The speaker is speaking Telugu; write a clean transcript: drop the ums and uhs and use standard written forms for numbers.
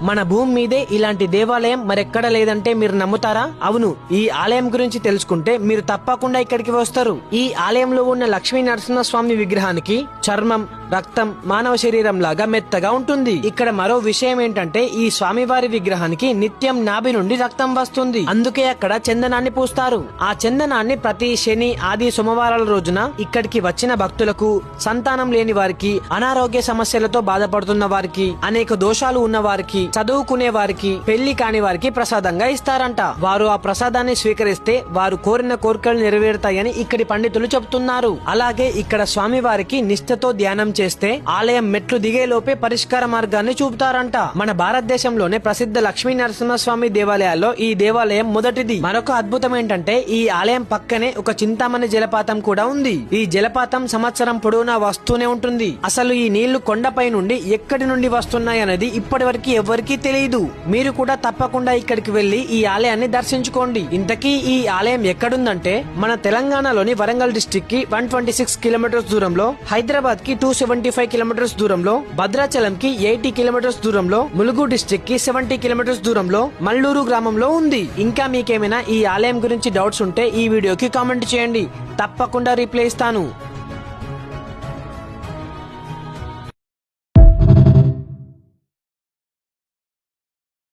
మన భూమి మీదే ఇలాంటి దేవాలయం మరెక్కడ లేదంటే మీరు నమ్ముతారా? అవును, ఈ ఆలయం గురించి తెలుసుకుంటే మీరు తప్పకుండా ఇక్కడికి వస్తారు. ఈ ఆలయంలో ఉన్న లక్ష్మీ నరసింహస్వామి విగ్రహానికి చర్మం, రక్తం మానవ శరీరం లాగా మెత్తగా ఉంటుంది. ఇక్కడ మరో విషయం ఏంటంటే ఈ స్వామివారి విగ్రహానికి నిత్యం నాభి నుండి రక్తం వస్తుంది. అందుకే అక్కడ చందనాన్ని పూస్తారు. ఆ చందనాన్ని ప్రతి శని, ఆది, సోమవారాల రోజున ఇక్కడికి వచ్చిన భక్తులకు, సంతానం లేని వారికి, అనారోగ్య సమస్యలతో బాధపడుతున్న వారికి, అనేక దోషాలు ఉన్న వారికి, చదువుకునే వారికి, పెళ్లి కాని వారికి ప్రసాదంగా ఇస్తారంట. వారు ఆ ప్రసాదాన్ని స్వీకరిస్తే వారు కోరిన కోరికలు నెరవేరుతాయని ఇక్కడి పండితులు చెబుతున్నారు. అలాగే ఇక్కడ స్వామివారికి నిష్ఠతో ధ్యానం చేస్తే ఆలయం మెట్లు దిగే లోపే పరిష్కార మార్గాన్ని చూపుతారంట. మన భారతదేశంలోనే ప్రసిద్ధ లక్ష్మీ నరసింహస్వామి దేవాలయాల్లో ఈ దేవాలయం మొదటిది. మరొక అద్భుతం ఏంటంటే ఈ ఆలయం పక్కనే ఒక చింతామణి జలపాతం కూడా ఉంది. ఈ జలపాతం సంవత్సరం పొడవునా వస్తూనే ఉంటుంది. అసలు ఈ నీళ్లు కొండపై నుండి ఎక్కడి నుండి వస్తున్నాయనేది ఇప్పటి వరకు ఎవరికీ తెలియదు. మీరు కూడా తప్పకుండా ఇక్కడికి వెళ్లి ఈ ఆలయాన్ని దర్శించుకోండి. ఇంతకీ ఈ ఆలయం ఎక్కడుందంటే మన తెలంగాణలోని వరంగల్ డిస్ట్రిక్ట్ కి 126 కిలోమీటర్స్ దూరంలో, హైదరాబాద్ కి 275 కిలోమీటర్స్ దూరంలో, భద్రాచలం కి 80 కిలోమీటర్స్ దూరంలో, ములుగు డిస్ట్రిక్ట్ కి 70 కిలోమీటర్స్ దూరంలో, మల్లూరు గ్రామంలో ఉంది. ఇంకా మీకేమైనా ఈ ఆలయం గురించి డౌట్స్ ఉంటే ఈ వీడియోకి కామెంట్ చేయండి, తప్పకుండా రిప్లై ఇస్తాను.